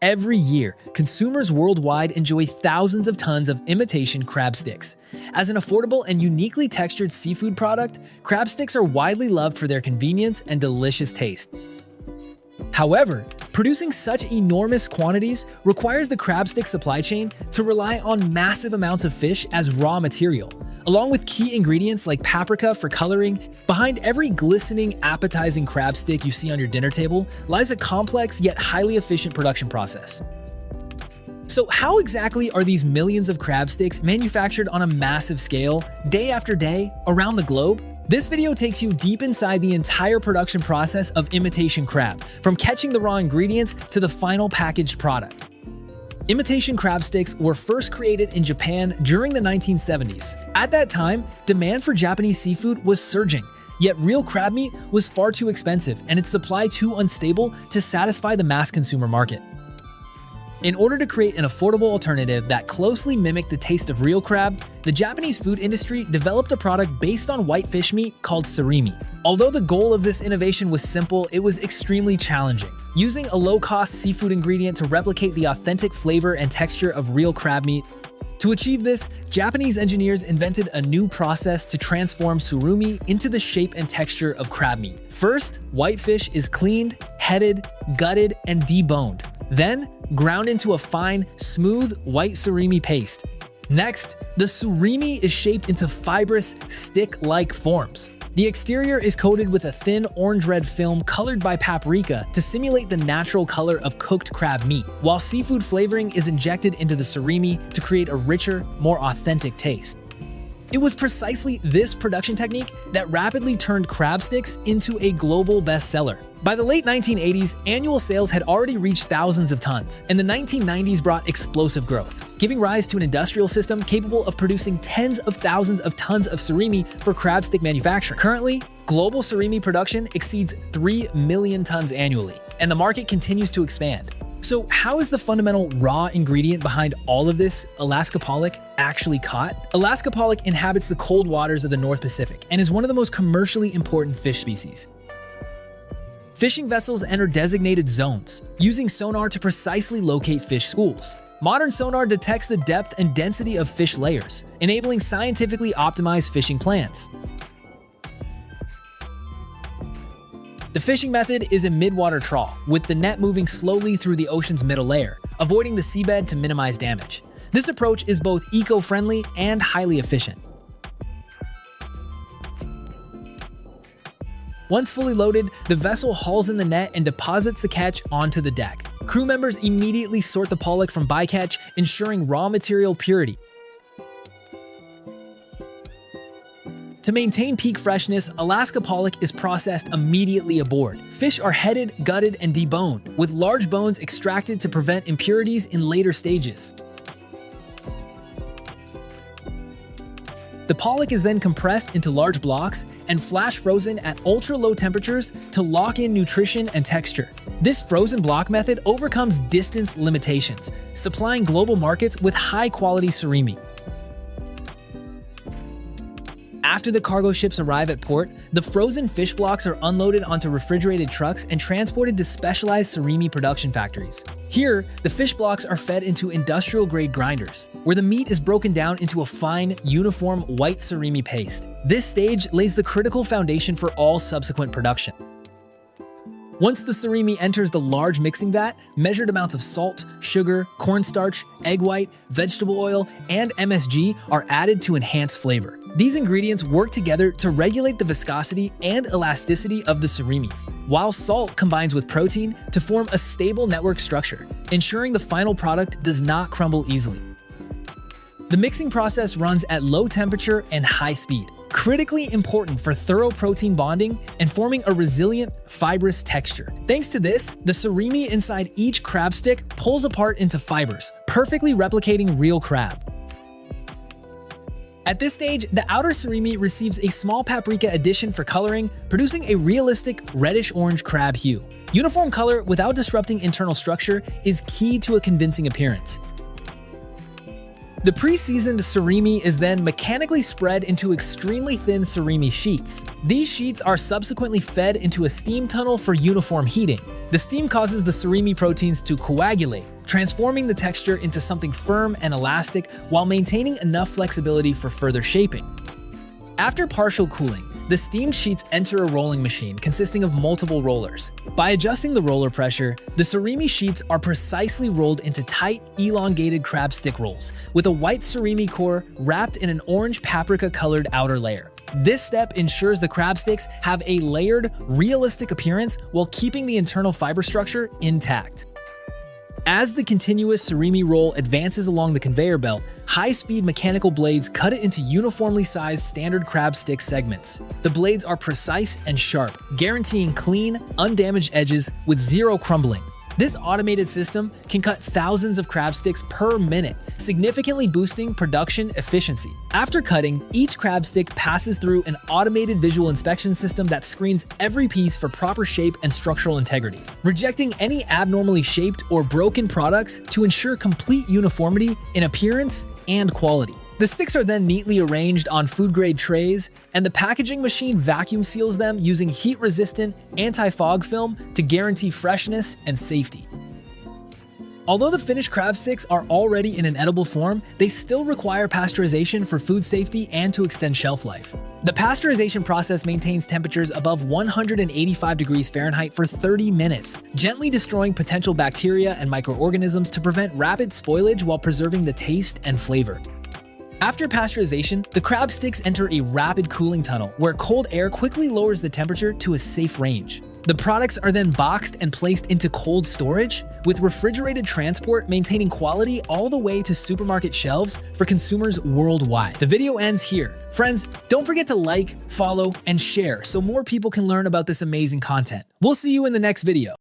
Every year, consumers worldwide enjoy thousands of tons of imitation crab sticks. As an affordable and uniquely textured seafood product, crab sticks are widely loved for their convenience and delicious taste. However, producing such enormous quantities requires the crab stick supply chain to rely on massive amounts of fish as raw material. Along with key ingredients like paprika for coloring, behind every glistening, appetizing crab stick you see on your dinner table lies a complex yet highly efficient production process. So how exactly are these millions of crab sticks manufactured on a massive scale, day after day, around the globe? This video takes you deep inside the entire production process of imitation crab, from catching the raw ingredients to the final packaged product. Imitation crab sticks were first created in Japan during the 1970s. At that time, demand for Japanese seafood was surging, yet real crab meat was far too expensive and its supply too unstable to satisfy the mass consumer market. In order to create an affordable alternative that closely mimicked the taste of real crab, the Japanese food industry developed a product based on white fish meat called surimi. Although the goal of this innovation was simple, it was extremely challenging. Using a low-cost seafood ingredient to replicate the authentic flavor and texture of real crab meat. To achieve this, Japanese engineers invented a new process to transform surimi into the shape and texture of crab meat. First, white fish is cleaned, headed, gutted, and deboned. Then, ground into a fine, smooth white surimi paste. Next, the surimi is shaped into fibrous, stick-like forms. The exterior is coated with a thin orange-red film colored by paprika to simulate the natural color of cooked crab meat, while seafood flavoring is injected into the surimi to create a richer, more authentic taste. It was precisely this production technique that rapidly turned crab sticks into a global bestseller. By the late 1980s, annual sales had already reached thousands of tons, and the 1990s brought explosive growth, giving rise to an industrial system capable of producing tens of thousands of tons of surimi for crab stick manufacturing. Currently, global surimi production exceeds 3 million tons annually, and the market continues to expand. So how is the fundamental raw ingredient behind all of this, Alaska Pollock, actually caught? Alaska Pollock inhabits the cold waters of the North Pacific and is one of the most commercially important fish species. Fishing vessels enter designated zones, using sonar to precisely locate fish schools. Modern sonar detects the depth and density of fish layers, enabling scientifically optimized fishing plans. The fishing method is a midwater trawl, with the net moving slowly through the ocean's middle layer, avoiding the seabed to minimize damage. This approach is both eco-friendly and highly efficient. Once fully loaded, the vessel hauls in the net and deposits the catch onto the deck. Crew members immediately sort the pollock from bycatch, ensuring raw material purity. To maintain peak freshness, Alaska Pollock is processed immediately aboard. Fish are headed, gutted, and deboned, with large bones extracted to prevent impurities in later stages. The pollock is then compressed into large blocks and flash frozen at ultra-low temperatures to lock in nutrition and texture. This frozen block method overcomes distance limitations, supplying global markets with high-quality surimi. After the cargo ships arrive at port, the frozen fish blocks are unloaded onto refrigerated trucks and transported to specialized surimi production factories. Here, the fish blocks are fed into industrial-grade grinders, where the meat is broken down into a fine, uniform white surimi paste. This stage lays the critical foundation for all subsequent production. Once the surimi enters the large mixing vat, measured amounts of salt, sugar, cornstarch, egg white, vegetable oil, and MSG are added to enhance flavor. These ingredients work together to regulate the viscosity and elasticity of the surimi, while salt combines with protein to form a stable network structure, ensuring the final product does not crumble easily. The mixing process runs at low temperature and high speed, critically important for thorough protein bonding and forming a resilient, fibrous texture. Thanks to this, the surimi inside each crab stick pulls apart into fibers, perfectly replicating real crab. At this stage, the outer surimi receives a small paprika addition for coloring, producing a realistic reddish-orange crab hue. Uniform color without disrupting internal structure is key to a convincing appearance. The pre-seasoned surimi is then mechanically spread into extremely thin surimi sheets. These sheets are subsequently fed into a steam tunnel for uniform heating. The steam causes the surimi proteins to coagulate, transforming the texture into something firm and elastic while maintaining enough flexibility for further shaping. After partial cooling, the steamed sheets enter a rolling machine consisting of multiple rollers. By adjusting the roller pressure, the surimi sheets are precisely rolled into tight, elongated crab stick rolls, with a white surimi core wrapped in an orange paprika-colored outer layer. This step ensures the crab sticks have a layered, realistic appearance while keeping the internal fiber structure intact. As the continuous surimi roll advances along the conveyor belt, high-speed mechanical blades cut it into uniformly sized standard crab stick segments. The blades are precise and sharp, guaranteeing clean, undamaged edges with zero crumbling. This automated system can cut thousands of crab sticks per minute, significantly boosting production efficiency. After cutting, each crab stick passes through an automated visual inspection system that screens every piece for proper shape and structural integrity, rejecting any abnormally shaped or broken products to ensure complete uniformity in appearance and quality. The sticks are then neatly arranged on food-grade trays, and the packaging machine vacuum seals them using heat-resistant, anti-fog film to guarantee freshness and safety. Although the finished crab sticks are already in an edible form, they still require pasteurization for food safety and to extend shelf life. The pasteurization process maintains temperatures above 185 degrees Fahrenheit for 30 minutes, gently destroying potential bacteria and microorganisms to prevent rapid spoilage while preserving the taste and flavor. After pasteurization, the crab sticks enter a rapid cooling tunnel where cold air quickly lowers the temperature to a safe range. The products are then boxed and placed into cold storage, with refrigerated transport maintaining quality all the way to supermarket shelves for consumers worldwide. The video ends here. Friends, don't forget to like, follow, and share so more people can learn about this amazing content. We'll see you in the next video.